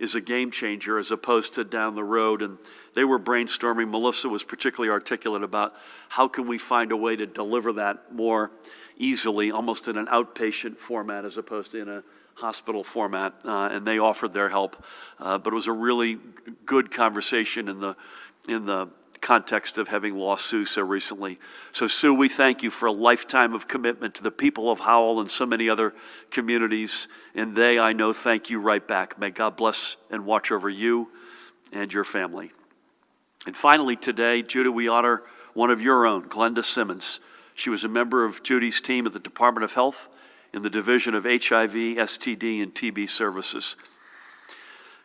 is a game changer as opposed to down the road. And they were brainstorming. Melissa was particularly articulate about how can we find a way to deliver that more easily, almost in an outpatient format as opposed to in a hospital format, and they offered their help. But it was a really good conversation in the context of having lost Sue so recently. So Sue, we thank you for a lifetime of commitment to the people of Howell and so many other communities, and they, I know, thank you right back. May God bless and watch over you and your family. And finally today, Judy, we honor one of your own, Glenda Simmons. She was a member of Judy's team at the Department of Health in the Division of HIV, STD, and TB Services.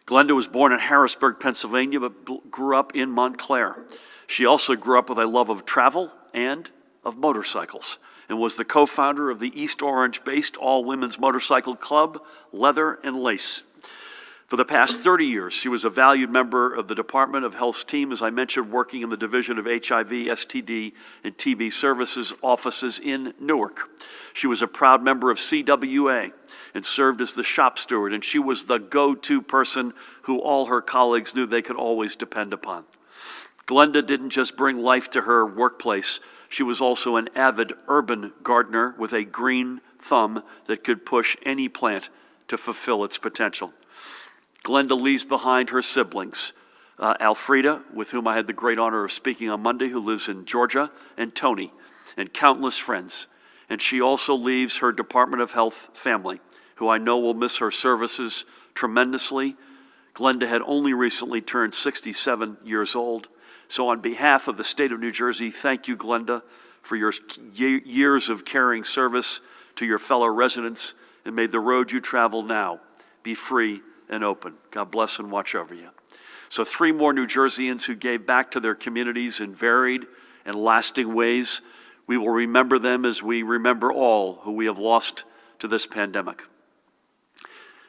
Glenda was born in Harrisburg, Pennsylvania, but grew up in Montclair. She also grew up with a love of travel and of motorcycles, and was the co-founder of the East Orange-based all-women's motorcycle club, Leather and Lace. For the past 30 years, she was a valued member of the Department of Health's team, as I mentioned, working in the Division of HIV, STD, and TB Services offices in Newark. She was a proud member of CWA and served as the shop steward, and she was the go-to person who all her colleagues knew they could always depend upon. Glenda didn't just bring life to her workplace, she was also an avid urban gardener with a green thumb that could push any plant to fulfill its potential. Glenda leaves behind her siblings, Alfreda, with whom I had the great honor of speaking on Monday, who lives in Georgia, and Tony, and countless friends. And she also leaves her Department of Health family, who I know will miss her services tremendously. Glenda had only recently turned 67 years old. So on behalf of the state of New Jersey, thank you, Glenda, for your years of caring service to your fellow residents, and may the road you travel now be free and open. God bless and watch over you. So 3 more New Jerseyans who gave back to their communities in varied and lasting ways. We will remember them as we remember all who we have lost to this pandemic.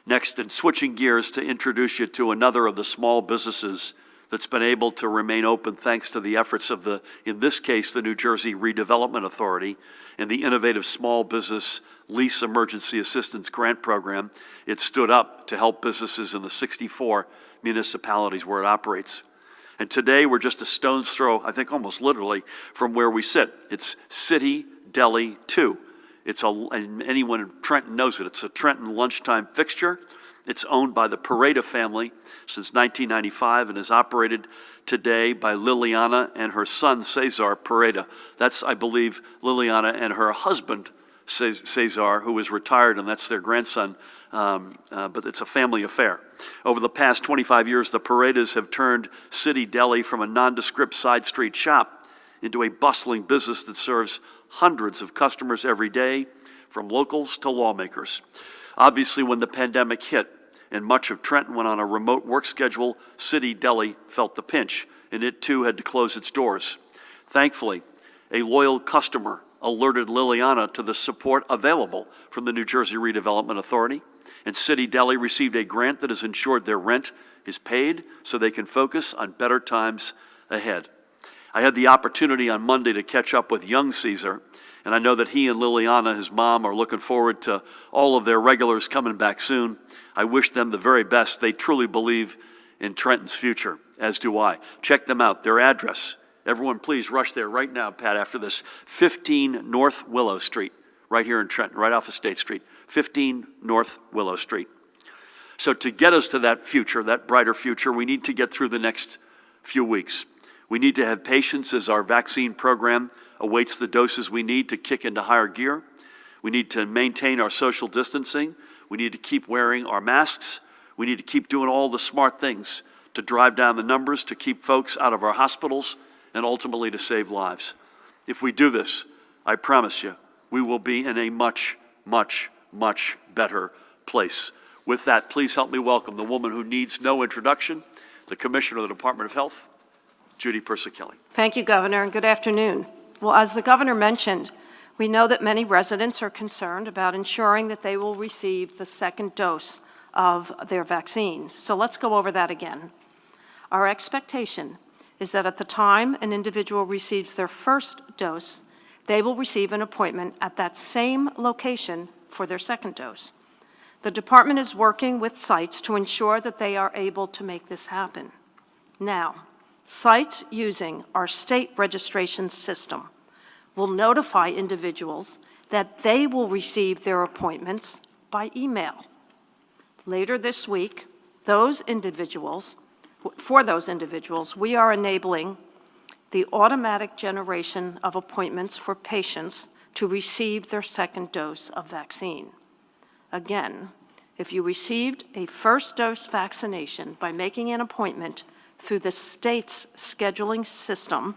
Next, and switching gears to introduce you to another of the small businesses that's been able to remain open thanks to the efforts of in this case, the New Jersey Redevelopment Authority and the innovative Small Business Lease Emergency Assistance Grant Program. It stood up to help businesses in the 64 municipalities where it operates. And today we're just a stone's throw, I think almost literally, from where we sit. It's City Deli 2. And anyone in Trenton knows it. It's a Trenton lunchtime fixture. It's owned by the Pareda family since 1995 and is operated today by Liliana and her son, Cesar Pareda. That's, I believe, Liliana and her husband, Cesar, who is retired, and that's their grandson, but it's a family affair. Over the past 25 years, the Paredas have turned City Deli from a nondescript side street shop into a bustling business that serves hundreds of customers every day, from locals to lawmakers. Obviously, when the pandemic hit and much of Trenton went on a remote work schedule, City Deli felt the pinch, and it too had to close its doors. Thankfully, a loyal customer alerted Liliana to the support available from the New Jersey Redevelopment Authority, and City Deli received a grant that has ensured their rent is paid so they can focus on better times ahead. I had the opportunity on Monday to catch up with young Cesar, and I know that he and Liliana, his mom, are looking forward to all of their regulars coming back soon. I wish them the very best. They truly believe in Trenton's future, as do I. Check them out. Their address, everyone please rush there right now, Pat, after this. 15 North Willow Street, right here in Trenton, right off of State Street. 15 North Willow Street. So to get us to that future, that brighter future, we need to get through the next few weeks. We need to have patience as our vaccine program awaits the doses we need to kick into higher gear. We need to maintain our social distancing. We need to keep wearing our masks. We need to keep doing all the smart things to drive down the numbers, to keep folks out of our hospitals, and ultimately to save lives. If we do this, I promise you, we will be in a much, much, much better place. With that, please help me welcome the woman who needs no introduction, the Commissioner of the Department of Health, Judy Persichilli. Thank you, Governor, and good afternoon. Well, as the Governor mentioned, we know that many residents are concerned about ensuring that they will receive the second dose of their vaccine. So let's go over that again. Our expectation is that at the time an individual receives their first dose, they will receive an appointment at that same location for their second dose. The department is working with sites to ensure that they are able to make this happen. Now, sites using our state registration system will notify individuals that they will receive their appointments by email. Later this week, for those individuals, we are enabling the automatic generation of appointments for patients to receive their second dose of vaccine. Again, if you received a first dose vaccination by making an appointment through the state's scheduling system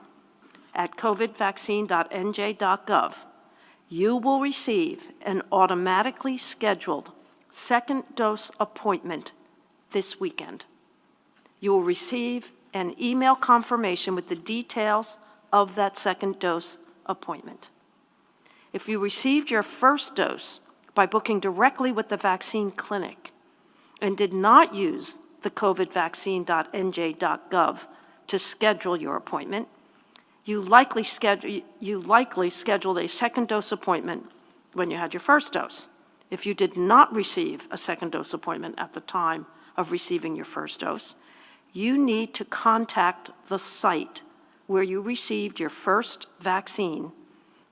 at covidvaccine.nj.gov, you will receive an automatically scheduled second dose appointment this weekend. You will receive an email confirmation with the details of that second dose appointment. If you received your first dose by booking directly with the vaccine clinic and did not use the covidvaccine.nj.gov to schedule your appointment, you likely scheduled a second dose appointment when you had your first dose. If you did not receive a second dose appointment at the time of receiving your first dose, you need to contact the site where you received your first vaccine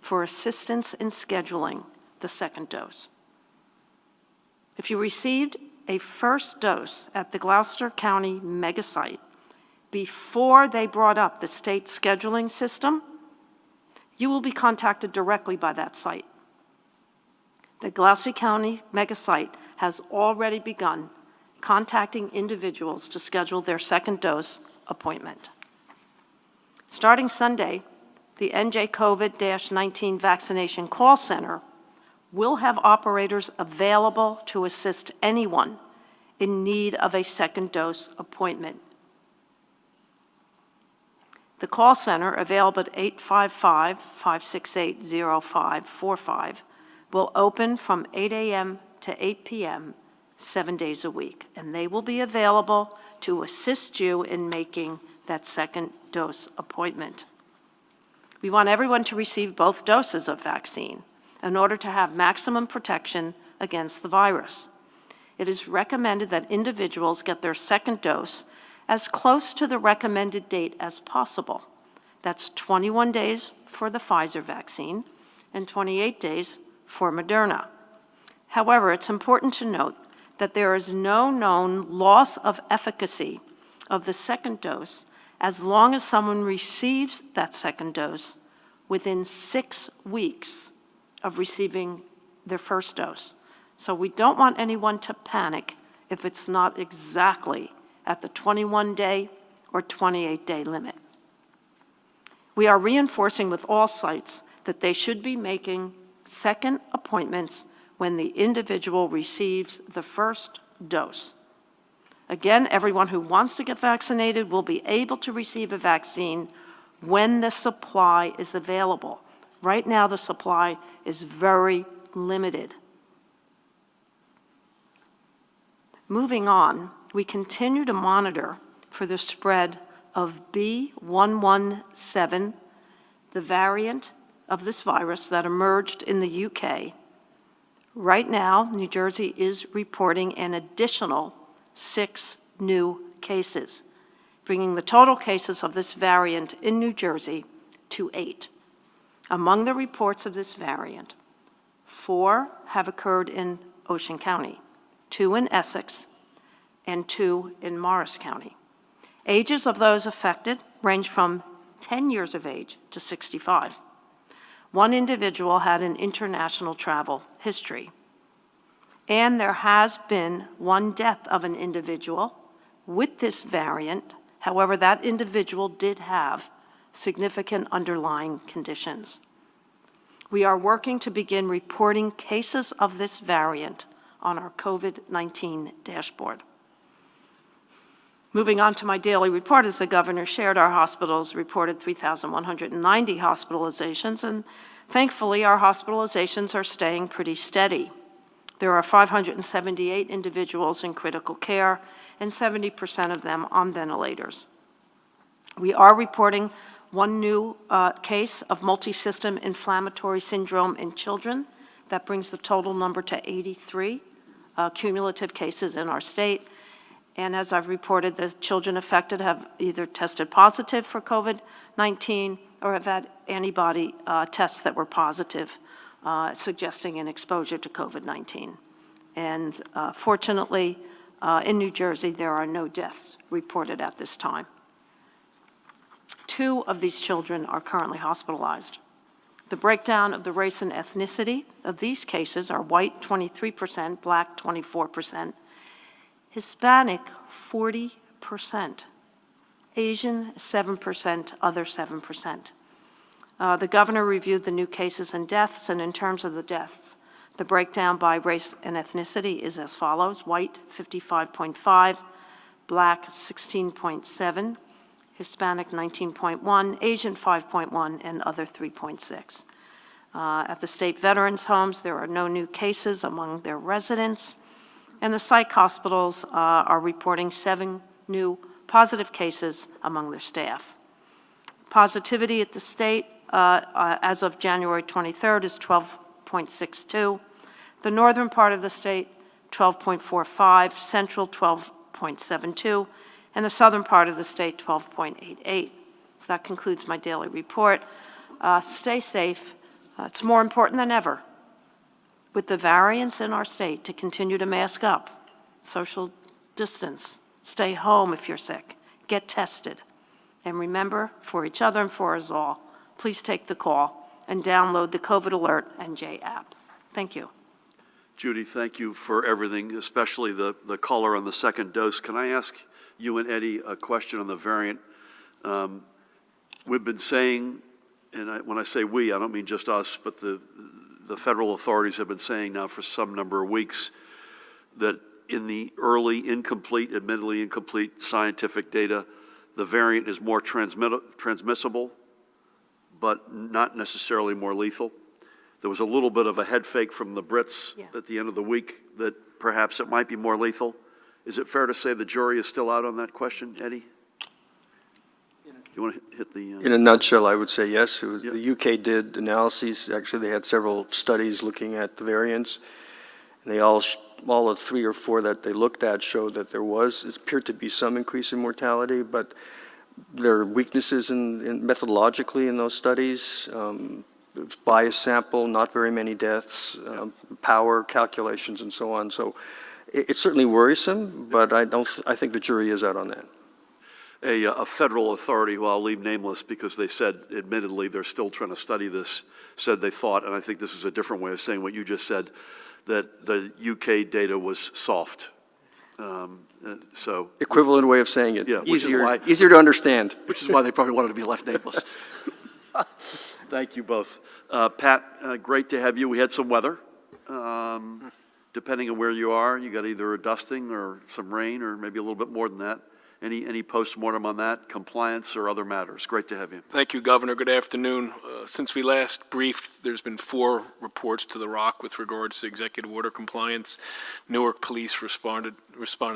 for assistance in scheduling the second dose. If you received a first dose at the Gloucester County mega site before they brought up the state scheduling system, you will be contacted directly by that site. The Gloucester County mega site has already begun contacting individuals to schedule their second dose appointment. Starting Sunday, the NJ COVID-19 Vaccination Call Center will have operators available to assist anyone in need of a second dose appointment. The call center, available at 855-568-0545, will open from 8 a.m. to 8 p.m. 7 days a week, and they will be available to assist you in making that second dose appointment. We want everyone to receive both doses of vaccine in order to have maximum protection against the virus. It is recommended that individuals get their second dose as close to the recommended date as possible. That's 21 days for the Pfizer vaccine and 28 days for Moderna. However, it's important to note that there is no known loss of efficacy of the second dose as long as someone receives that second dose within 6 weeks of receiving their first dose. So we don't want anyone to panic if it's not exactly at the 21-day or 28-day limit. We are reinforcing with all sites that they should be making second appointments when the individual receives the first dose. Again, everyone who wants to get vaccinated will be able to receive a vaccine when the supply is available. Right now, the supply is very limited. Moving on, we continue to monitor for the spread of B.1.1.7, the variant of this virus that emerged in the UK. Right now, New Jersey is reporting an additional 6 new cases, bringing the total cases of this variant in New Jersey to 8. Among the reports of this variant, 4 have occurred in Ocean County, 2 in Essex, and 2 in Morris County. Ages of those affected range from 10 years of age to 65. One individual had an international travel history. And there has been 1 death of an individual with this variant. However, that individual did have significant underlying conditions. We are working to begin reporting cases of this variant on our COVID-19 dashboard. Moving on to my daily report, as the governor shared, our hospitals reported 3,190 hospitalizations, and thankfully our hospitalizations are staying pretty steady. There are 578 individuals in critical care and 70% of them on ventilators. We are reporting 1 new case of multisystem inflammatory syndrome in children. That brings the total number to 83 cumulative cases in our state. And as I've reported, the children affected have either tested positive for COVID-19 or have had antibody tests that were positive, suggesting an exposure to COVID-19. And fortunately, in New Jersey, there are no deaths reported at this time. 2 of these children are currently hospitalized. The breakdown of the race and ethnicity of these cases are white 23%, black 24%, Hispanic 40%, Asian 7%, other 7%. The governor reviewed the new cases and deaths, and in terms of the deaths, the breakdown by race and ethnicity is as follows: white 55.5, black 16.7, Hispanic 19.1, Asian 5.1, and other 3.6. At the state veterans' homes, there are no new cases among their residents, and the psych hospitals are reporting 7 new positive cases among their staff. Positivity at the state as of January 23rd is 12.62. The northern part of the state, 12.45, central 12.72, and the southern part of the state, 12.88. So that concludes my daily report. Stay safe. It's more important than ever with the variants in our state to continue to mask up, social distance, stay home if you're sick, get tested. And remember, for each other and for us all, please take the call and download the COVID Alert NJ app. Thank you. Judy, thank you for everything, especially the color on the second dose. Can I ask you and Eddie a question on the variant? We've been saying, and when I say we, I don't mean just us, but the federal authorities have been saying now for some number of weeks that in the early, admittedly incomplete scientific data, the variant is more transmissible, but not necessarily more lethal. There was a little bit of a head fake from the Brits at the end of the week that perhaps it might be more lethal. Is it fair to say the jury is still out on that question, Eddie? You want to hit the... In a nutshell, I would say yes. The UK did analyses. Actually, they had several studies looking at the variants. And they all of 3 or 4 that they looked at showed that there appeared to be some increase in mortality, but there are weaknesses methodologically in those studies. Bias sample, not very many deaths, power calculations, and so on. So it's certainly worrisome, but I think the jury is out on that. A federal authority, who I'll leave nameless because they said, admittedly, they're still trying to study this, said they thought, and I think this is a different way of saying what you just said, that the UK data was soft. So equivalent way of saying it. Yeah, easier to understand. Which is why they probably wanted to be left nameless. Thank you both. Pat, great to have you. We had some weather. Depending on where you are, you got either a dusting or some rain or maybe a little bit more than that. Any post-mortem on that, compliance or other matters? Great to have you. Thank you, Governor. Good afternoon. Since we last briefed, there's been 4 reports to the Rock with regards to executive order compliance. Newark police responded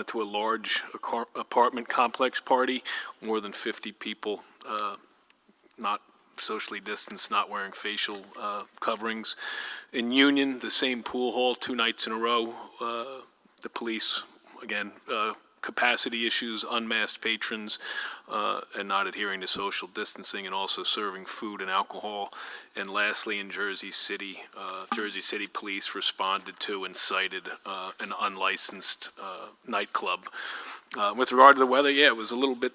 to a large apartment complex party, more than 50 people, not socially distanced, not wearing facial coverings. In Union, the same pool hall 2 nights in a row, the police, again, capacity issues, unmasked patrons, and not adhering to social distancing, and also serving food and alcohol. And lastly, in Jersey City police responded to and cited an unlicensed nightclub. With regard to the weather, yeah, it was a little bit,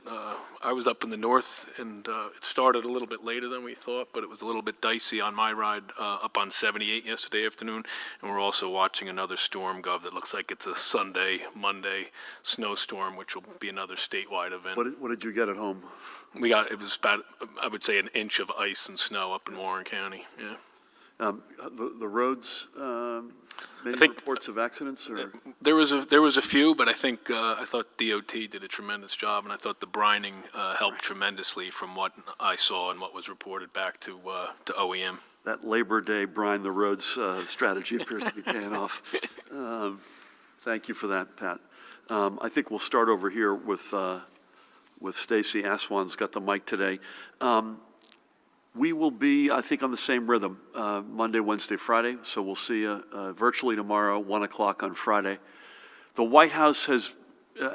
I was up in the north, and it started a little bit later than we thought, but it was a little bit dicey on my ride up on 78 yesterday afternoon. And we're also watching another storm, Gov, that looks like it's a Sunday, Monday snowstorm, which will be another statewide event. What did you get at home? It was about, I would say, an inch of ice and snow up in Warren County, yeah. The roads, many reports of accidents? Or? There was a few, but I thought DOT did a tremendous job, and I thought the brining helped tremendously from what I saw and what was reported back to OEM. That Labor Day brine the roads strategy appears to be paying off. Thank you for that, Pat. I think we'll start over here with Stacy Aswan's got the mic today. We will be, I think, on the same rhythm, Monday, Wednesday, Friday, so we'll see you virtually tomorrow, 1 o'clock on Friday. The White House has,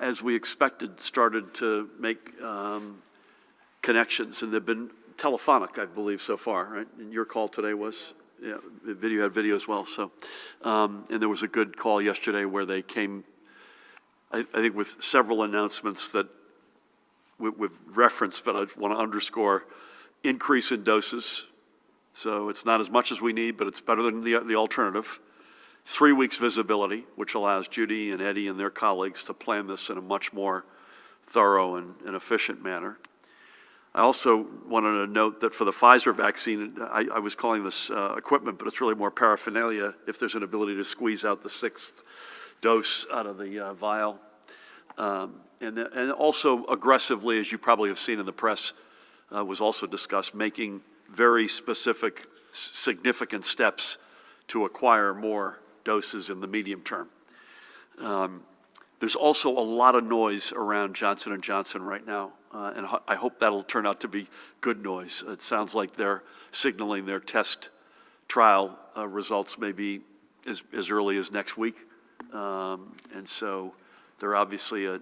as we expected, started to make connections, and they've been telephonic, I believe, so far, right? And your call today was, yeah, video, had video as well, so. And there was a good call yesterday where they came, I think, with several announcements that with reference, but I want to underscore, increase in doses. So it's not as much as we need, but it's better than the alternative. 3 weeks visibility, which allows Judy and Eddie and their colleagues to plan this in a much more thorough and efficient manner. I also wanted to note that for the Pfizer vaccine, I was calling this equipment, but it's really more paraphernalia if there's an ability to squeeze out the 6th dose out of the vial. And also aggressively, as you probably have seen in the press, was also discussed, making very specific, significant steps to acquire more doses in the medium term. There's also a lot of noise around Johnson & Johnson right now, and I hope that'll turn out to be good noise. It sounds like they're signaling their test trial results may be as early as next week. And so they're obviously a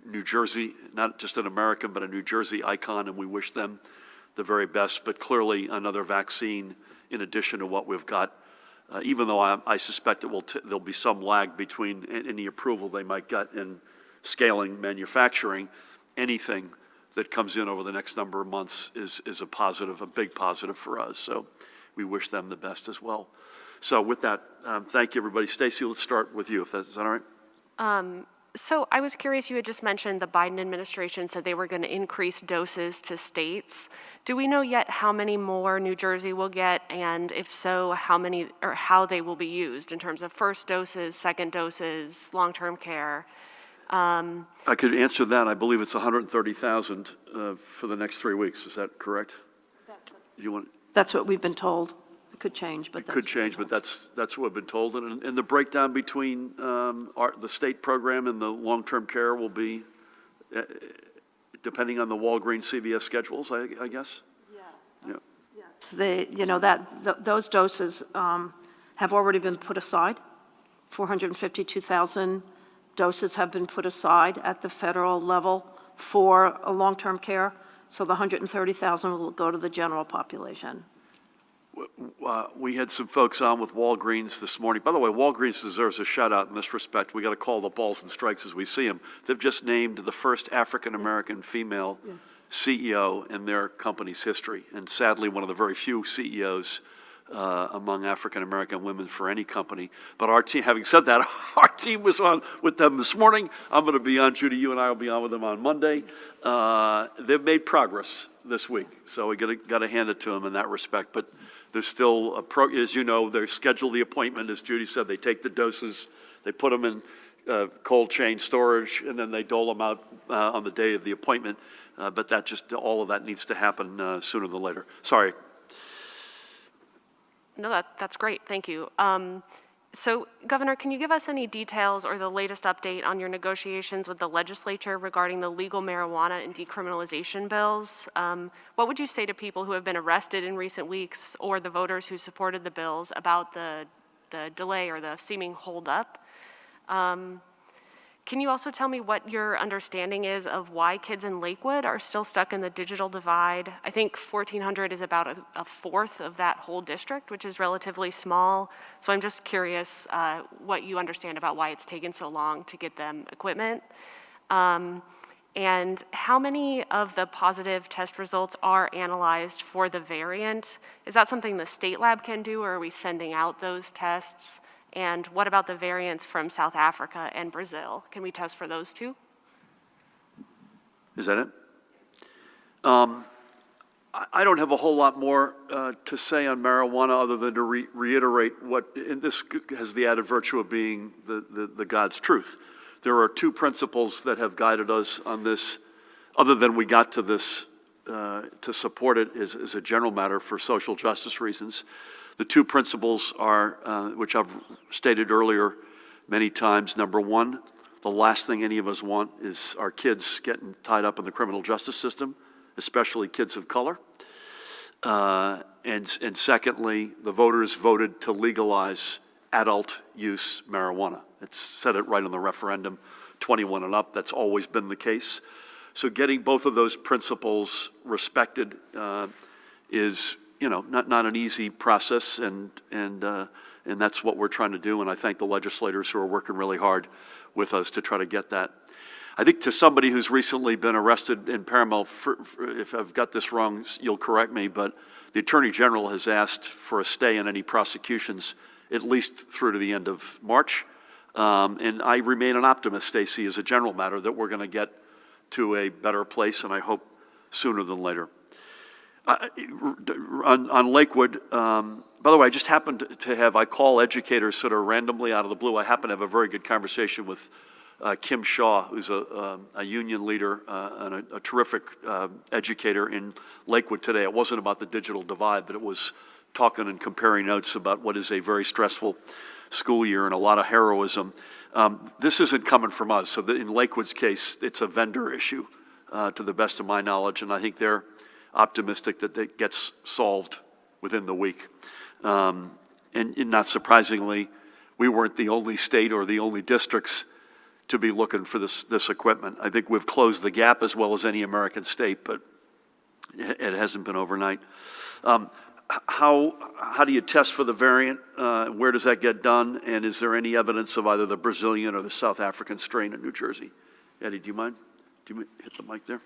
New Jersey, not just an American, but a New Jersey icon, and we wish them the very best, but clearly another vaccine in addition to what we've got. Even though I suspect there'll be some lag between any approval they might get in scaling manufacturing, anything that comes in over the next number of months is a positive, a big positive for us. So we wish them the best as well. So with that, thank you, everybody. Stacey, let's start with you, is that all right? So I was curious, you had just mentioned the Biden administration said they were going to increase doses to states. Do we know yet how many more New Jersey will get? And if so, how many or how they will be used in terms of first doses, second doses, long-term care? I could answer that. I believe it's 130,000 for the next 3 weeks. Is that correct? You want? That's what we've been told. It could change, but It could change, but that's what we've been told. And the breakdown between the state program and the long-term care will be depending on the Walgreens CVS schedules, I guess? Yeah. Those doses have already been put aside. 452,000 doses have been put aside at the federal level for a long-term care. So the 130,000 will go to the general population. We had some folks on with Walgreens this morning. By the way, Walgreens deserves a shout out in this respect. We got to call the balls and strikes as we see them. They've just named the first African-American female CEO in their company's history, and sadly one of the very few CEOs among African-American women for any company. But our team, having said that, our team was on with them this morning. I'm going to be on, Judy, you and I will be on with them on Monday. They've made progress this week, so we got to hand it to them in that respect. But there's still, as you know, they schedule the appointment. As Judy said, they take the doses, they put them in cold chain storage, and then they dole them out on the day of the appointment. But all of that needs to happen sooner than later. Sorry. No, that's great. Thank you. So, Governor, can you give us any details or the latest update on your negotiations with the legislature regarding the legal marijuana and decriminalization bills? What would you say to people who have been arrested in recent weeks or the voters who supported the bills about the delay or the seeming holdup? Can you also tell me what your understanding is of why kids in Lakewood are still stuck in the digital divide? I think 1,400 is about a fourth of that whole district, which is relatively small. So I'm just curious what you understand about why it's taken so long to get them equipment. And how many of the positive test results are analyzed for the variant? Is that something the state lab can do, or are we sending out those tests? And what about the variants from South Africa and Brazil? Can we test for those too? Is that it? I don't have a whole lot more to say on marijuana other than to reiterate and this has the added virtue of being the God's truth. There are two principles that have guided us on this, other than we got to this to support it as a general matter for social justice reasons. The two principles are, which I've stated earlier many times. Number one, the last thing any of us want is our kids getting tied up in the criminal justice system, especially kids of color. And secondly, the voters voted to legalize adult use marijuana. It said it right on the referendum, 21 and up. That's always been the case. So getting both of those principles respected is, not an easy process, and that's what we're trying to do. And I thank the legislators who are working really hard with us to try to get that. I think to somebody who's recently been arrested in Paramount, if I've got this wrong, you'll correct me, but the Attorney General has asked for a stay in any prosecutions at least through to the end of March. And I remain an optimist, Stacy, as a general matter, that we're going to get to a better place, and I hope sooner than later. On Lakewood, by the way, I just happened to have, I call educators sort of randomly out of the blue. I happen to have a very good conversation with Kim Shaw, who's a union leader and a terrific educator in Lakewood today. It wasn't about the digital divide, but it was talking and comparing notes about what is a very stressful school year and a lot of heroism. This isn't coming from us. So in Lakewood's case, it's a vendor issue, to the best of my knowledge, and I think they're optimistic that it gets solved within the week. And not surprisingly, we weren't the only state or the only districts to be looking for this equipment. I think we've closed the gap as well as any American state, but it hasn't been overnight. How do you test for the variant? Where does that get done? And is there any evidence of either the Brazilian or the South African strain in New Jersey? Eddie, do you mind? Do you hit the mic there?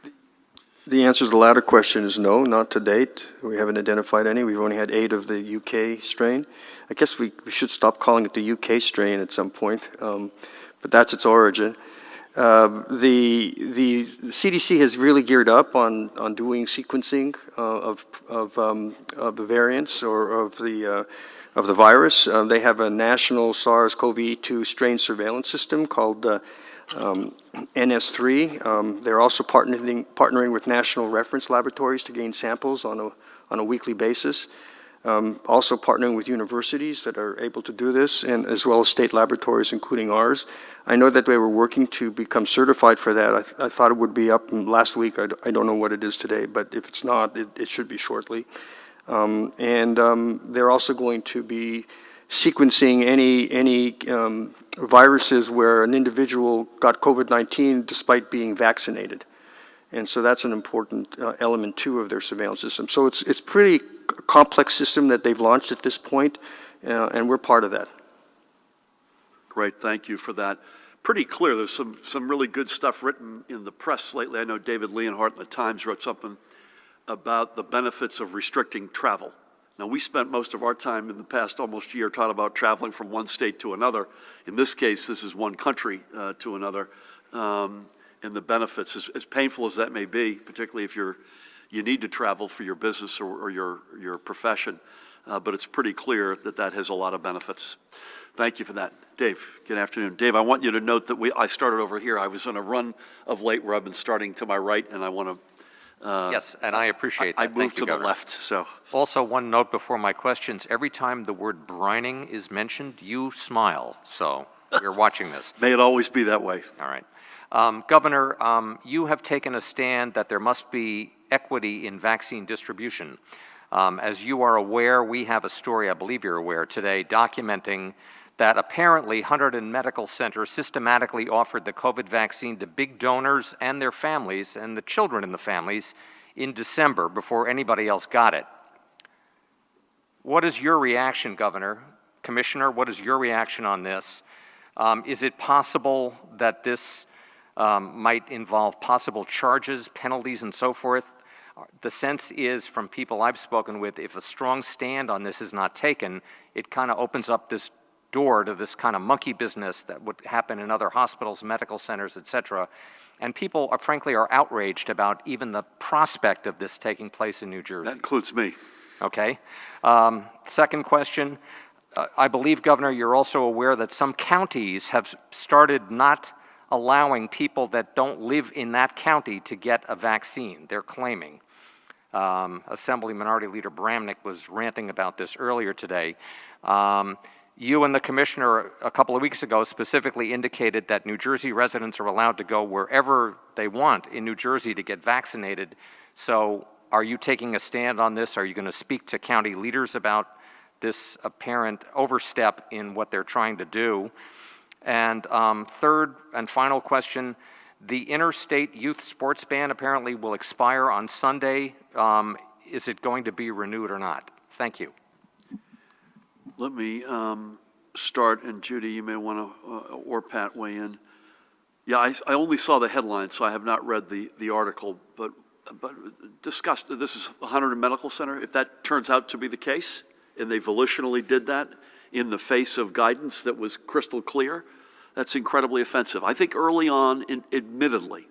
The answer to the latter question is no, not to date. We haven't identified any. We've only had 8 of the UK strain. I guess we should stop calling it the UK strain at some point, but that's its origin. The CDC has really geared up on doing sequencing of the variants or of the virus. They have a national SARS-CoV-2 strain surveillance system called NS3. They're also partnering with national reference laboratories to gain samples on a weekly basis. Also partnering with universities that are able to do this, and as well as state laboratories, including ours. I know that they were working to become certified for that. I thought it would be up last week. I don't know what it is today, but if it's not, it should be shortly. They're also going to be sequencing any viruses where an individual got COVID-19 despite being vaccinated. And so that's an important element, too, of their surveillance system. So it's pretty complex system that they've launched at this point, and we're part of that. Great, thank you for that. Pretty clear. There's some really good stuff written in the press lately. I know David Leonhardt in the Times wrote something about the benefits of restricting travel. Now, we spent most of our time in the past almost year talking about traveling from one state to another. In this case, this is one country to another. And the benefits, as painful as that may be, particularly if you need to travel for your business or your profession, but it's pretty clear that has a lot of benefits. Thank you for that. Dave, good afternoon. Dave, I want you to note that I started over here. I was on a run of late where I've been starting to my right, and I want to... yes, and I appreciate that. I moved to the left, so... Also, one note before my questions. Every time the word brining is mentioned, you smile, so you're watching this. May it always be that way. All right. Governor, you have taken a stand that there must be equity in vaccine distribution. As you are aware, we have a story, I believe you're aware today, documenting that apparently 100 medical centers systematically offered the COVID vaccine to big donors and their families and the children in the families in December before anybody else got it. What is your reaction, Governor? Commissioner, what is your reaction on this? Is it possible that this might involve possible charges, penalties, and so forth? The sense is, from people I've spoken with, if a strong stand on this is not taken, it kind of opens up this door to this kind of monkey business that would happen in other hospitals, medical centers, et cetera. And people, frankly, are outraged about even the prospect of this taking place in New Jersey. That includes me. Okay. Second question. I believe, Governor, you're also aware that some counties have started not allowing people that don't live in that county to get a vaccine, they're claiming. Assembly Minority Leader Bramnick was ranting about this earlier today. You and the Commissioner a couple of weeks ago specifically indicated that New Jersey residents are allowed to go wherever they want in New Jersey to get vaccinated. So Are you taking a stand on this? Are you going to speak to county leaders about this apparent overstep in what they're trying to do? And third and final question, the interstate youth sports ban apparently will expire on Sunday. Is it going to be renewed or not? Thank you. Let me start, and Judy, you may want to, or Pat, weigh in. Yeah, I only saw the headline, so I have not read the article, but discussed, this is the Hunter Medical Center. If that turns out to be the case, and they volitionally did that in the face of guidance that was crystal clear, that's incredibly offensive. I think early on, admittedly,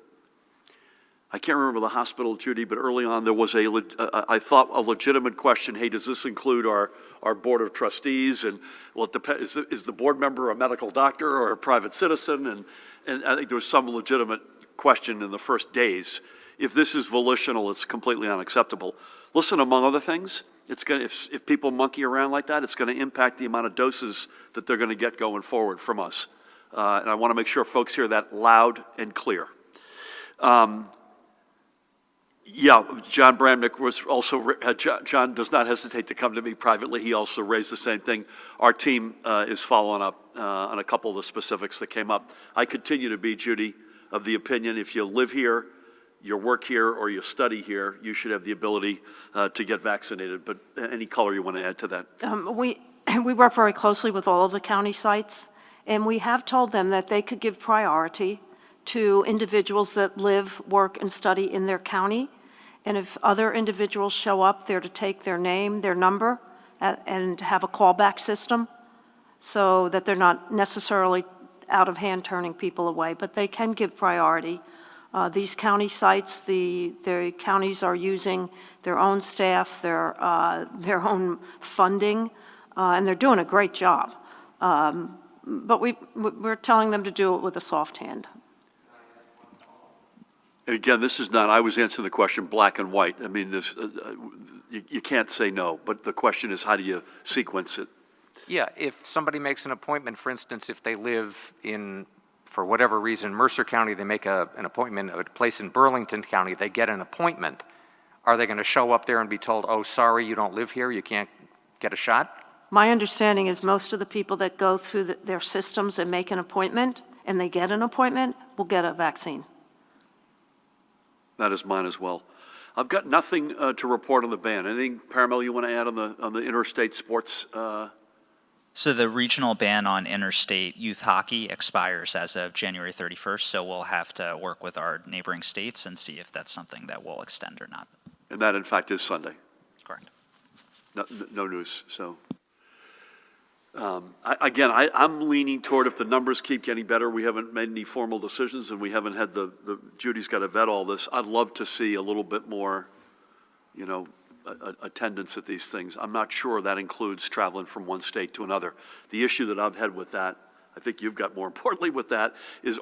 I can't remember the hospital, Judy, but early on there was I thought a legitimate question, hey, does this include our board of trustees? And well, it depends, is the board member a medical doctor or a private citizen? And I think there was some legitimate question in the first days. If this is volitional, it's completely unacceptable. Listen, among other things, it's going to, if people monkey around like that, it's going to impact the amount of doses that they're going to get going forward from us. And I want to make sure folks hear that loud and clear. Yeah, John Bramnick was also, John does not hesitate to come to me privately. He also raised the same thing. Our team is following up on a couple of the specifics that came up. I continue to be, Judy, of the opinion if you live here, you work here, or you study here, you should have the ability to get vaccinated. But any color you want to add to that? We work very closely with all of the county sites, and we have told them that they could give priority to individuals that live, work, and study in their county. And if other individuals show up, they're to take their name, their number, and have a callback system so that they're not necessarily out of hand turning people away, but they can give priority. These county sites, the counties are using their own staff, their own funding, and they're doing a great job. But we're telling them to do it with a soft hand. And again, this is not, I was answering the question black and white. I mean, this, you can't say no, but the question is how do you sequence it? Yeah, if somebody makes an appointment, for instance, if they live in, for whatever reason, Mercer County, they make an appointment at a place in Burlington County, they get an appointment. Are they going to show up there and be told, oh, sorry, you don't live here, you can't get a shot? My understanding is most of the people that go through their systems and make an appointment, and they get an appointment, will get a vaccine. That is mine as well. I've got nothing to report on the ban. Anything, Paramel, you want to add on the interstate sports? So the regional ban on interstate youth hockey expires as of January 31st, so we'll have to work with our neighboring states and see if that's something that will extend or not. And that, in fact, is Sunday. Correct. No news, so. I'm leaning toward if the numbers keep getting better, we haven't made any formal decisions and we haven't had Judy's got to vet all this. I'd love to see a little bit more, attendance at these things. I'm not sure that includes traveling from one state to another. The issue that I've had with that, I think you've got more importantly with that,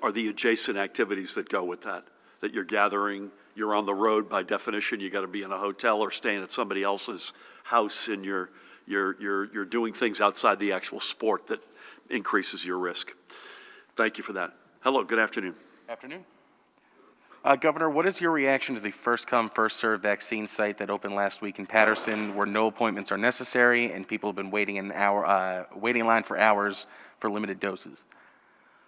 are the adjacent activities that go with that you're gathering, you're on the road by definition, you got to be in a hotel or staying at somebody else's house and you're doing things outside the actual sport that increases your risk. Thank you for that. Hello, good afternoon. Afternoon. Governor, what is your reaction to the first-come, first-served vaccine site that opened last week in Patterson, where no appointments are necessary and people have been waiting in line for hours for limited doses?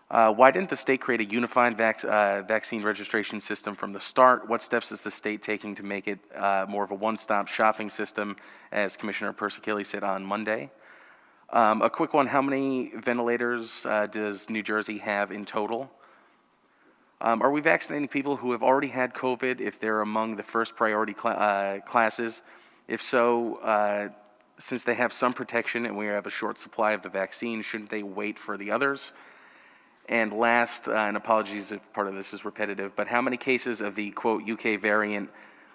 Why didn't the state create a unified vaccine registration system from the start? What steps is the state taking to make it more of a one-stop shopping system, as Commissioner Persicilli said on Monday? A quick one, how many ventilators does New Jersey have in total? Are we vaccinating people who have already had COVID if they're among the first priority classes? If so, since they have some protection and we have a short supply of the vaccine, shouldn't they wait for the others? And last, and apologies if part of this is repetitive, but how many cases of the, quote, UK variant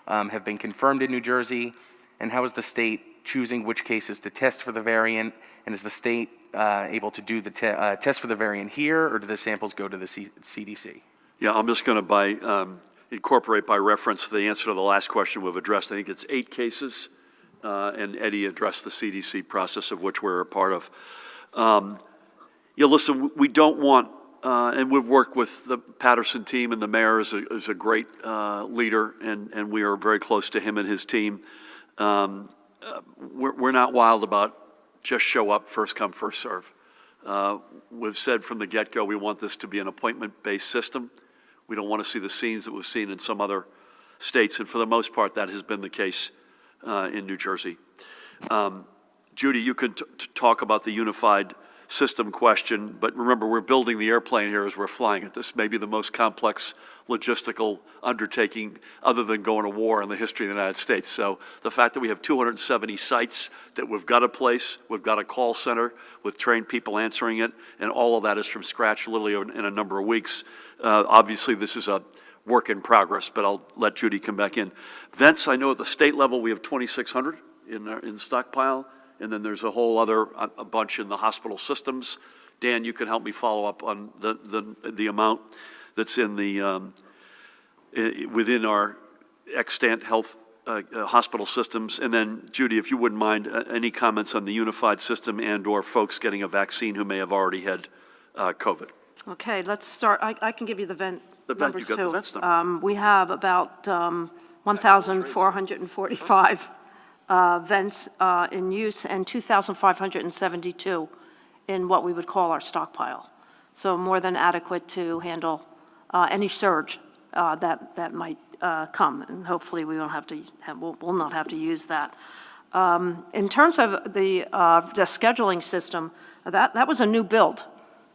have been confirmed in New Jersey? And how is the state choosing which cases to test for the variant? And is the state able to do the test for the variant here, or do the samples go to the CDC? Yeah, I'm just going to incorporate by reference the answer to the last question we've addressed. I think it's 8 cases, and Eddie addressed the CDC process, of which we're a part of. Listen, we don't want and we've worked with the Patterson team, and the mayor is a great leader, and we are very close to him and his team. We're not wild about just show up, first come, first serve. We've said from the get-go we want this to be an appointment-based system. We don't want to see the scenes that we've seen in some other states, and for the most part, that has been the case in New Jersey. Judy, you could talk about the unified system question, but remember, we're building the airplane here as we're flying it. This may be the most complex logistical undertaking other than going to war in the history of the United States. So the fact that we have 270 sites that we've got a place, we've got a call center with trained people answering it, and all of that is from scratch literally in a number of weeks. Obviously, this is a work in progress, but I'll let Judy come back in. Vents, I know at the state level we have 2,600 in stockpile, and then there's a whole other a bunch in the hospital systems. Dan, you can help me follow up on the amount that's in the within our extant health hospital systems. And then Judy, if you wouldn't mind, any comments on the unified system and/or folks getting a vaccine who may have already had COVID. Okay, let's start. I can give you the vent numbers you got too. the vents number. We have about 1,445 vents in use and 2,572 in what we would call our stockpile. So more than adequate to handle any surge that might come, and hopefully we won't have to we'll not have to use that. In terms of the scheduling system, that was a new build.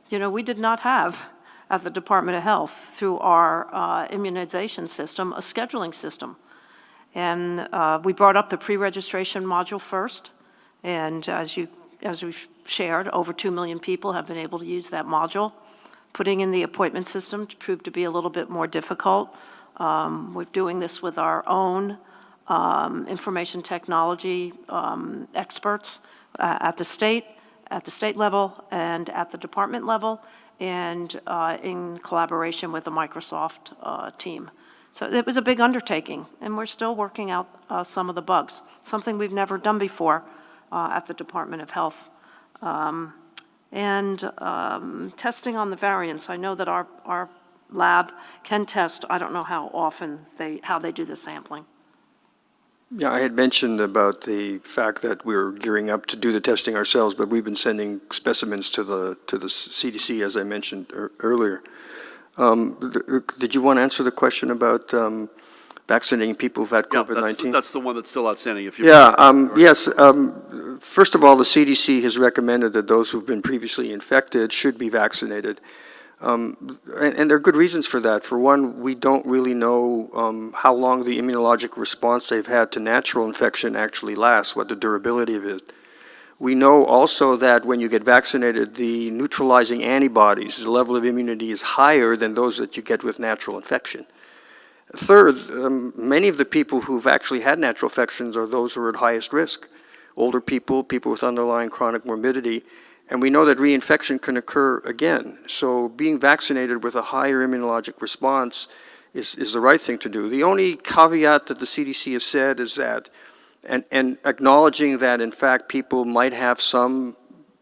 You know, we did not have at the Department of Health through our immunization system a scheduling system. And we brought up the pre-registration module first, and as we've shared, over 2 million people have been able to use that module. Putting in the appointment system proved to be a little bit more difficult. We're doing this with our own information technology experts at the state level and at the department level, and in collaboration with the Microsoft team. So it was a big undertaking, and we're still working out some of the bugs, something we've never done before at the Department of Health. Testing on the variants, I know that our lab can test. I don't know how often how they do the sampling. Yeah, I had mentioned about the fact that we're gearing up to do the testing ourselves, but we've been sending specimens to the CDC, as I mentioned earlier. Did you want to answer the question about vaccinating people who've had COVID-19? Yeah, that's the one that's still outstanding. If you yes. First of all, the CDC has recommended that those who've been previously infected should be vaccinated. And there are good reasons for that. For one, we don't really know how long the immunologic response they've had to natural infection actually lasts, what the durability of it. We know also that when you get vaccinated, the neutralizing antibodies, the level of immunity is higher than those that you get with natural infection. Third, many of the people who've actually had natural infections are those who are at highest risk. Older people, people with underlying chronic morbidity, and we know that reinfection can occur again. So being vaccinated with a higher immunologic response is the right thing to do. The only caveat that the CDC has said is that, and acknowledging that in fact people might have some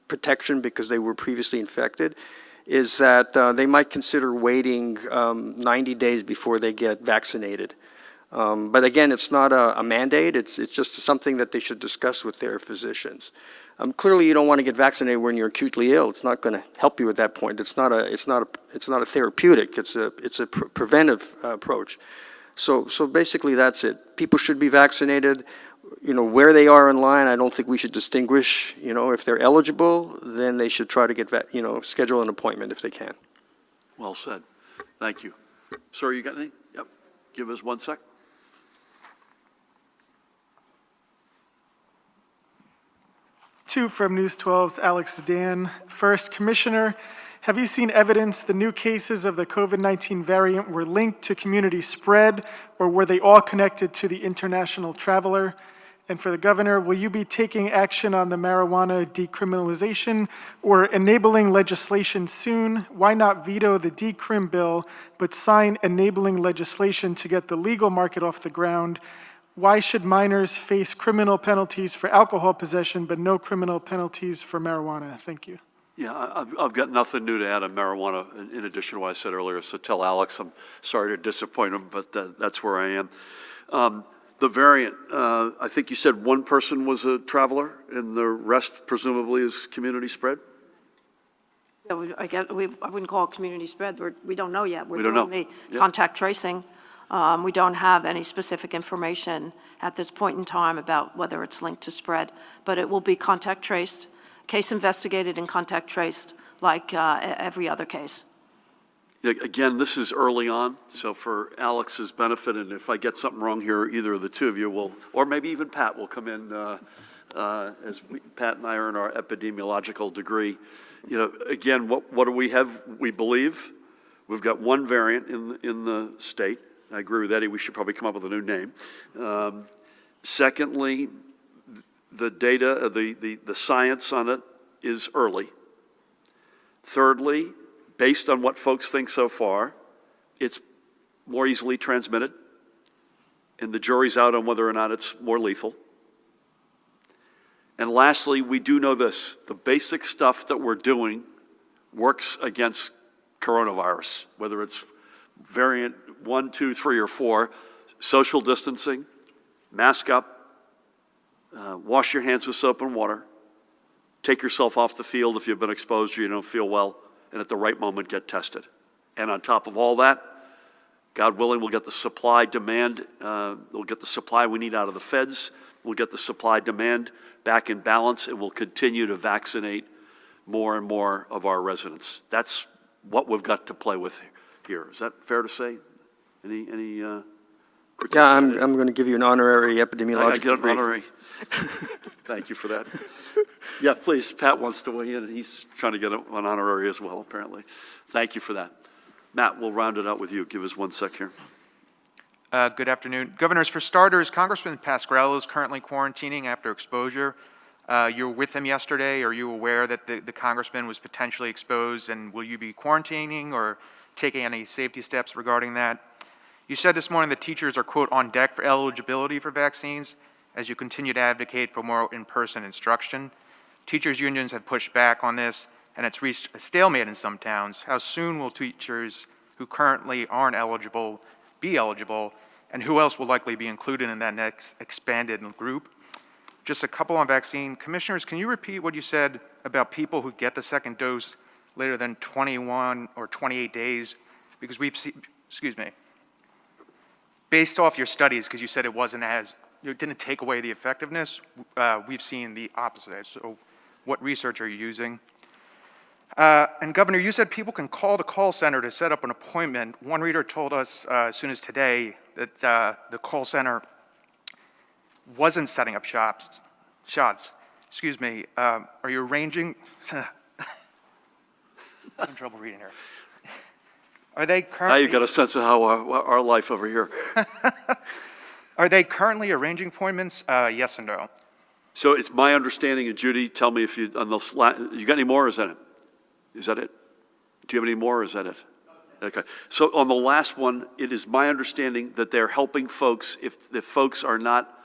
protection because they were previously infected, is that they might consider waiting 90 days before they get vaccinated. But again, it's not a mandate, it's just something that they should discuss with their physicians. Clearly, you don't want to get vaccinated when you're acutely ill. It's not going to help you at that point. It's not a therapeutic. It's a preventive approach. So basically, that's it. People should be vaccinated. You know, where they are in line, I don't think we should distinguish. You know, if they're eligible, then they should try to get schedule an appointment if they can. Well said. Thank you. Sir, you got anything? Yep. Give us 1 sec. Two from News 12's Alex Dan. First, Commissioner, have you seen evidence the new cases of the COVID-19 variant were linked to community spread, or were they all connected to the international traveler? And for the Governor, will you be taking action on the marijuana decriminalization or enabling legislation soon? Why not veto the decrim bill, but sign enabling legislation to get the legal market off the ground? Why should minors face criminal penalties for alcohol possession, but no criminal penalties for marijuana? Thank you. Yeah, I've got nothing new to add on marijuana in addition to what I said earlier, so tell Alex I'm sorry to disappoint him, but that's where I am. The variant, I think you said one person was a traveler, and the rest presumably is community spread? Yeah, I wouldn't call it community spread. We don't know yet. We don't know. We're doing the Yeah. contact tracing. We don't have any specific information at this point in time about whether it's linked to spread, but it will be contact traced, case investigated and contact traced like every other case. Yeah, again, this is early on, so for Alex's benefit, and if I get something wrong here, either of the two of you will, or maybe even Pat will come in, Pat and I are in our epidemiological degree. You know, again, what do we have? We believe we've got one variant in the state. I agree with Eddie, we should probably come up with a new name. Secondly, the data, the science on it is early. Thirdly, based on what folks think so far, it's more easily transmitted, and the jury's out on whether or not it's more lethal. And lastly, we do know this, the basic stuff that we're doing works against coronavirus, whether it's variant 1, 2, 3, or 4, social distancing, mask up, wash your hands with soap and water, take yourself off the field if you've been exposed or you don't feel well, and at the right moment get tested. And on top of all that, God willing, we'll get the supply demand, we'll get the supply we need out of the feds, we'll get the supply demand back in balance, and we'll continue to vaccinate more and more of our residents. That's what we've got to play with here. Is that fair to say? Any Yeah, I'm going to give you an honorary I epidemiological get an degree. honorary. Thank you for that. Yeah, please, Pat wants to weigh in, and he's trying to get an honorary as well, apparently. Thank you for that. Matt, we'll round it out with you. Give us 1 sec here. Good afternoon. Governors, for starters, Congressman Pascrell is currently quarantining after exposure. You were with him yesterday. Are you aware that the congressman was potentially exposed, and will you be quarantining or taking any safety steps regarding that? You said this morning that teachers are, quote, on deck for eligibility for vaccines as you continue to advocate for more in-person instruction. Teachers' unions have pushed back on this, and it's reached a stalemate in some towns. How soon will teachers who currently aren't eligible be eligible, and who else will likely be included in that next expanded group? Just a couple on vaccine. Commissioners, can you repeat what you said about people who get the second dose later than 21 or 28 days? Because we've seen, excuse me, based off your studies, because you said it didn't take away the effectiveness, we've seen the opposite. So what research are you using? And Governor, you said people can call the call center to set up an appointment. One reader told us as soon as today that the call center wasn't setting up shots. Excuse me. Are you arranging? I'm in trouble reading here. Are they Now currently? you got a sense of how our life over here. Are they currently arranging appointments? Yes and no. So it's my understanding, and Judy, tell me if you, on the, you got any more, or is that it? Is that it? Do you have any more, or is that it? Okay. So on the last one, it is my understanding that they're helping folks, if the folks are not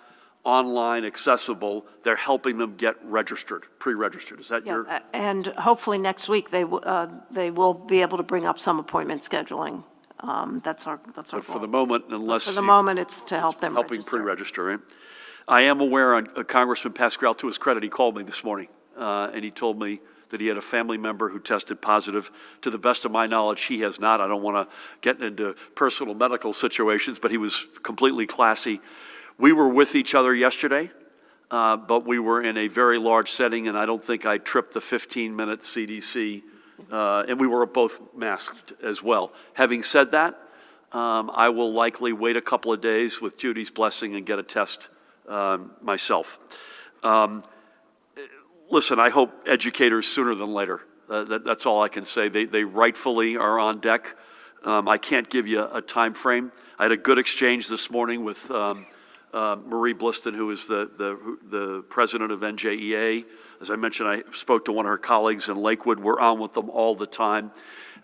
online accessible, they're helping them get registered, pre-registered. Is that your? Yeah, and hopefully next week they will be able to bring up some appointment scheduling. That's our But goal. for the moment, unless For the you- moment, it's to help them helping register. pre-register, right? I am aware, on Congressman Pascrell, to his credit, he called me this morning, and he told me that he had a family member who tested positive. To the best of my knowledge, he has not. I don't want to get into personal medical situations, but he was completely classy. We were with each other yesterday, but we were in a very large setting, and I don't think I tripped the 15-minute CDC, and we were both masked as well. Having said that, I will likely wait a couple of days with Judy's blessing and get a test myself. Listen, I hope educators sooner than later. That's all I can say. They rightfully are on deck. I can't give you a time frame. I had a good exchange this morning with Marie Bliston, who is the president of NJEA. As I mentioned, I spoke to one of her colleagues in Lakewood. We're on with them all the time.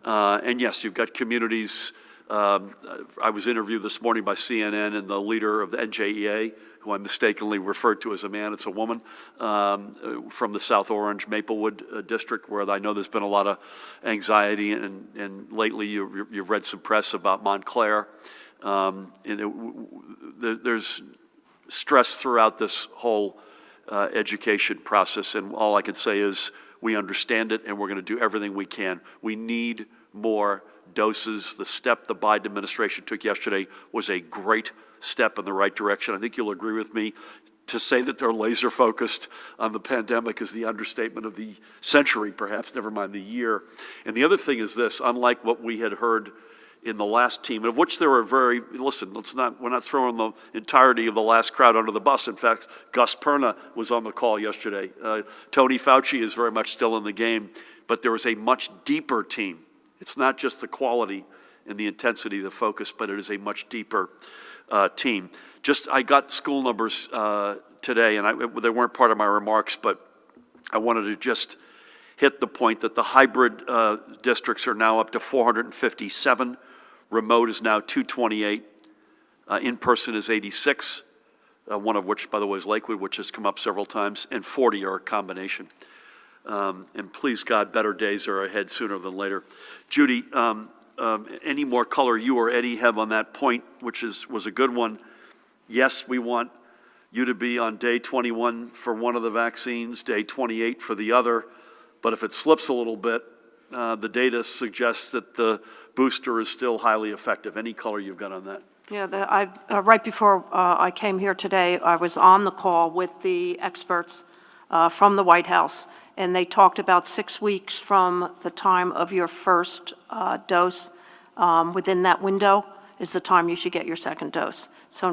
And yes, you've got communities I was interviewed this morning by CNN, and the leader of the NJEA, who I mistakenly referred to as a man, it's a woman, from the South Orange Maplewood district, where I know there's been a lot of anxiety, and lately you've read some press about Montclair. There's stress throughout this whole education process, and all I can say is we understand it, and we're going to do everything we can. We need more doses. The step the Biden administration took yesterday was a great step in the right direction. I think you'll agree with me. To say that they're laser focused on the pandemic is the understatement of the century, perhaps, never mind the year. And the other thing is this, unlike what we had heard in the last team, of which there were listen, we're not throwing the entirety of the last crowd under the bus. In fact, Gus Perna was on the call yesterday. Tony Fauci is very much still in the game, but there was a much deeper team. It's not just the quality and the intensity of the focus, but it is a much deeper team. I got school numbers today, and they weren't part of my remarks, but I wanted to just hit the point that the hybrid districts are now up to 457. Remote is now 228. In-person is 86, one of which, by the way, is Lakewood, which has come up several times, and 40 are a combination. And please God, better days are ahead sooner than later. Judy, any more color you or Eddie have on that point, which was a good one? Yes, we want you to be on day 21 for one of the vaccines, day 28 for the other, but if it slips a little bit, the data suggests that the booster is still highly effective. Any color you've got on that? Yeah, right before I came here today, I was on the call with the experts from the White House, and they talked about 6 weeks from the time of your first dose. Within that window is the time you should get your second dose. So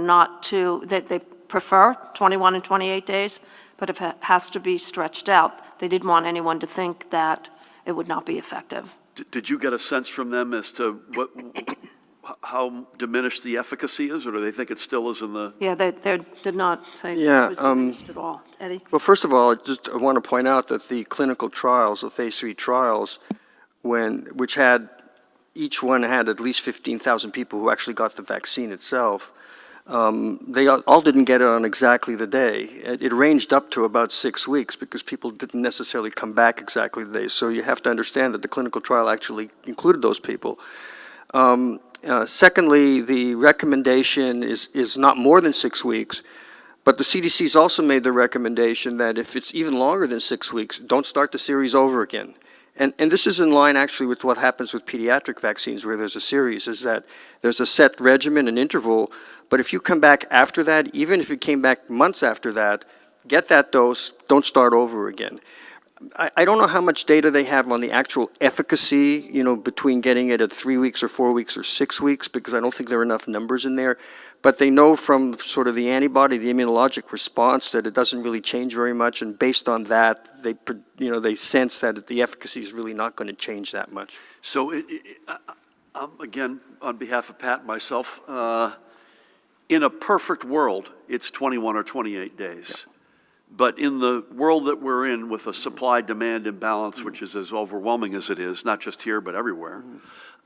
they prefer 21 and 28 days, but if it has to be stretched out, they didn't want anyone to think that it would not be effective. Did you get a sense from them as to how diminished the efficacy is, or do they think it still is in the... Yeah, they did not say Yeah, it was diminished at all. Eddie? Well, first of all, I want to point out that the clinical trials, the phase 3 trials, which had each one had at least 15,000 people who actually got the vaccine itself. They all didn't get it on exactly the day. It ranged up to about 6 weeks because people didn't necessarily come back exactly the day. So you have to understand that the clinical trial actually included those people. Secondly, the recommendation is not more than 6 weeks, but the CDC's also made the recommendation that if it's even longer than 6 weeks, don't start the series over again. And this is in line actually with what happens with pediatric vaccines where there's a series, is that there's a set regimen and interval, but if you come back after that, even if you came back months after that, get that dose, don't start over again. I don't know how much data they have on the actual efficacy, between getting it at 3 weeks or 4 weeks or 6 weeks, because I don't think there are enough numbers in there. But they know from sort of the antibody, the immunologic response, that it doesn't really change very much. And based on that, they sense that the efficacy is really not going to change that much. So, again, on behalf of Pat and myself, in a perfect world, it's 21 or 28 days. Yeah. But in the world that we're in with a supply-demand imbalance, which is as overwhelming as it is, not just here but everywhere,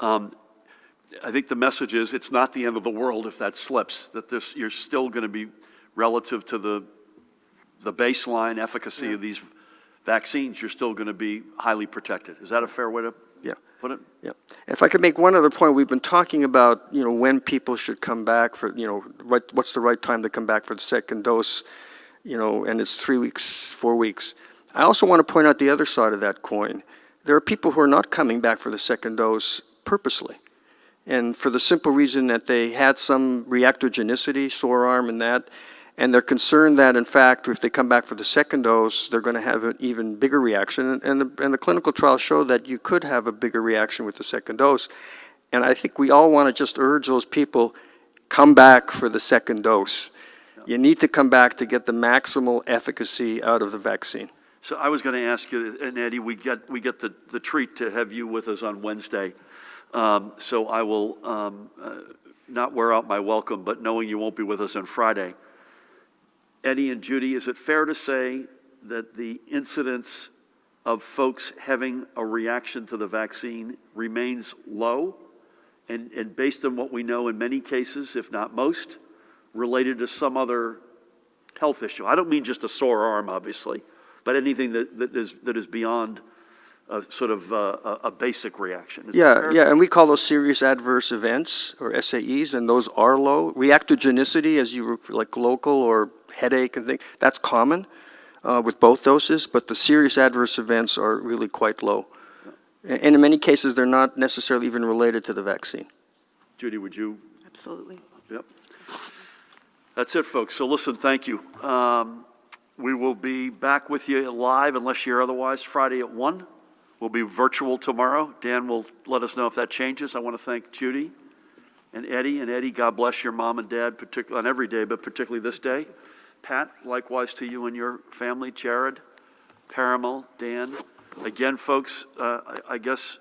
I think the message is it's not the end of the world if that slips, that you're still going to be relative to the baseline efficacy of these vaccines, you're still going to be highly protected. Is that a fair way to put it? Yeah. If I could make one other point, we've been talking about, when people should come back for, what's the right time to come back for the second dose, and it's 3 weeks, 4 weeks. I also want to point out the other side of that coin. There are people who are not coming back for the second dose purposely. And for the simple reason that they had some reactogenicity, sore arm and that, and they're concerned that, in fact, if they come back for the second dose, they're going to have an even bigger reaction. And the clinical trials show that you could have a bigger reaction with the second dose. And I think we all want to just urge those people, come back for the second dose. You need to come back to get the maximal efficacy out of the vaccine. So I was going to ask you, and Eddie, we get the treat to have you with us on Wednesday. So I will not wear out my welcome, but knowing you won't be with us on Friday. Eddie and Judy, is it fair to say that the incidence of folks having a reaction to the vaccine remains low, and based on what we know in many cases, if not most, related to some other health issue. I don't mean just a sore arm, obviously, but anything that is beyond sort of a basic reaction. Is that Yeah, fair? yeah, and we call those serious adverse events, or SAEs, and those are low. Reactogenicity, as you were, like local or headache and things, that's common with both doses, but the serious adverse events are really quite low. And in many cases, they're not necessarily even related to the vaccine. Judy, would you? Absolutely. Yep. That's it, folks. So listen, thank you. We will be back with you live, unless you're otherwise, Friday at 1. We'll be virtual tomorrow. Dan will let us know if that changes. I want to thank Judy and Eddie. And Eddie, God bless your mom and dad, particularly on every day, but particularly this day. Pat, likewise to you and your family. Jared, Parimal, Dan. Again, folks, I guess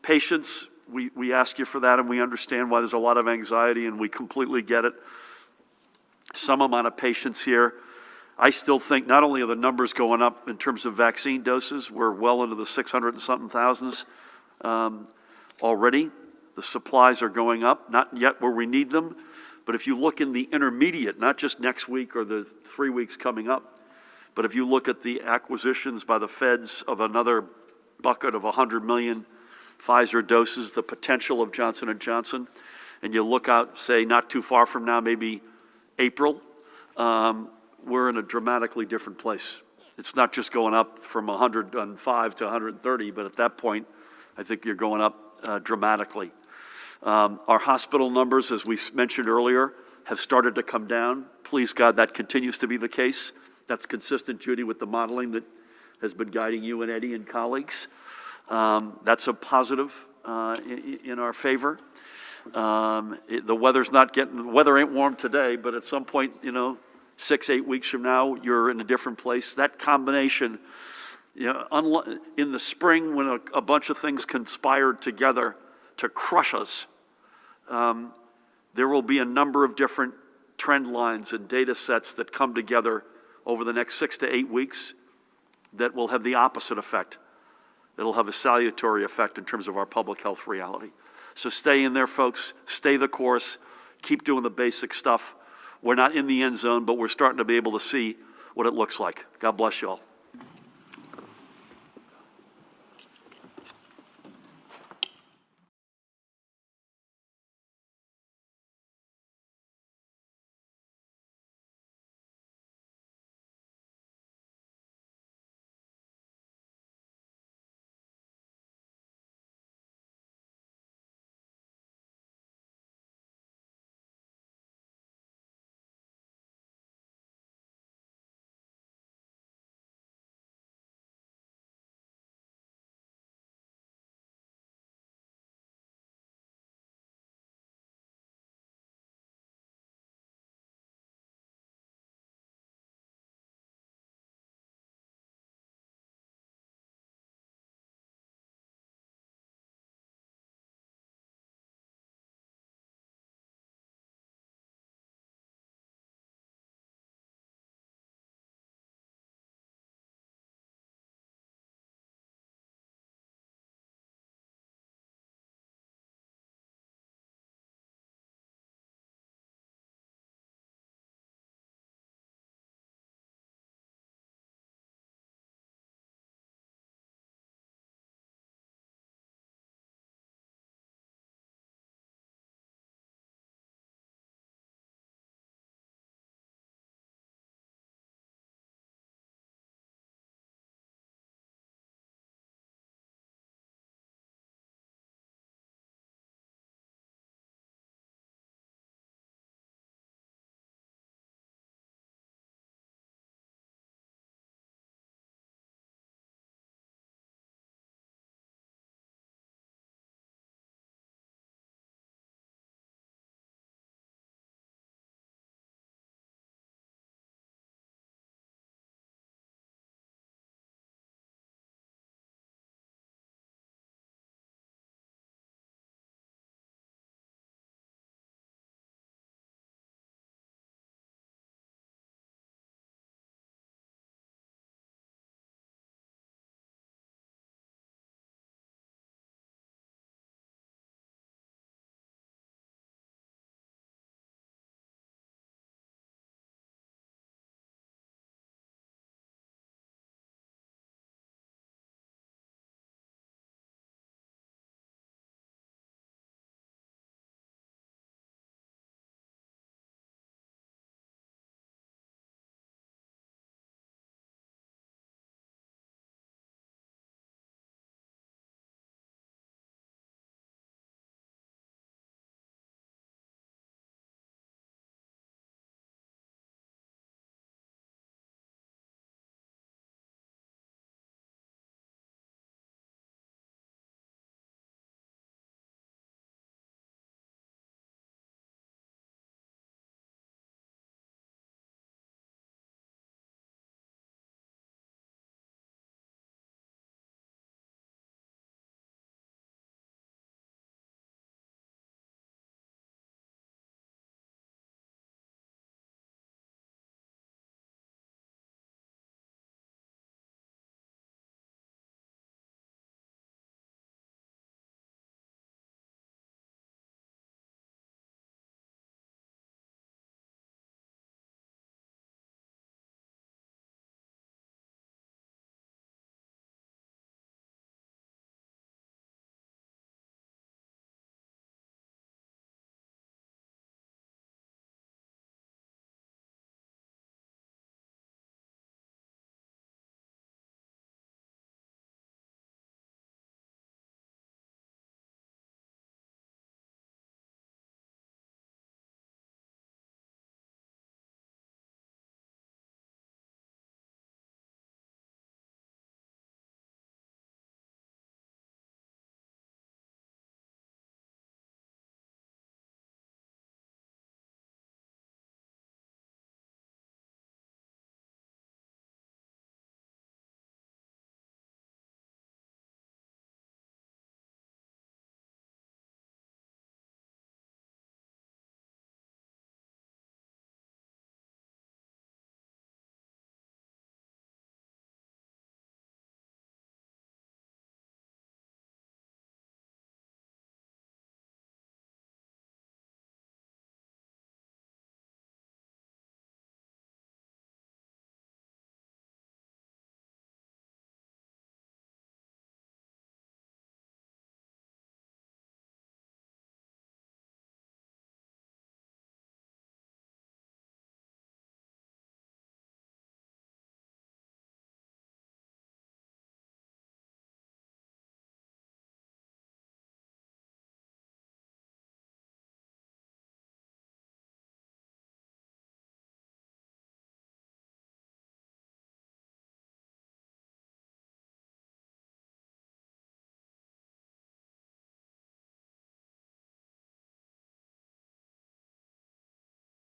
patience, we ask you for that, and we understand why there's a lot of anxiety, and we completely get it. Some amount of patience here. I still think not only are the numbers going up in terms of vaccine doses, we're well into the 600 and something thousands already. The supplies are going up, not yet where we need them, but if you look in the intermediate, not just next week or the 3 weeks coming up, but if you look at the acquisitions by the feds of another bucket of 100 million Pfizer doses, the potential of Johnson & Johnson, and you look out, say, not too far from now, maybe April, we're in a dramatically different place. It's not just going up from 105 to 130, but at that point, I think you're going up dramatically. Our hospital numbers, as we mentioned earlier, have started to come down. Please, God, that continues to be the case. That's consistent, Judy, with the modeling that has been guiding you and Eddie and colleagues. That's a positive in our favor. The weather ain't warm today, but at some point, 6, 8 weeks from now, you're in a different place. That combination, in the spring when a bunch of things conspired together to crush us, there will be a number of different trend lines and data sets that come together over the next 6 to 8 weeks that will have the opposite effect. It'll have a salutary effect in terms of our public health reality. So stay in there, folks. Stay the course. Keep doing the basic stuff. We're not in the end zone, but we're starting to be able to see what it looks like. God bless you all.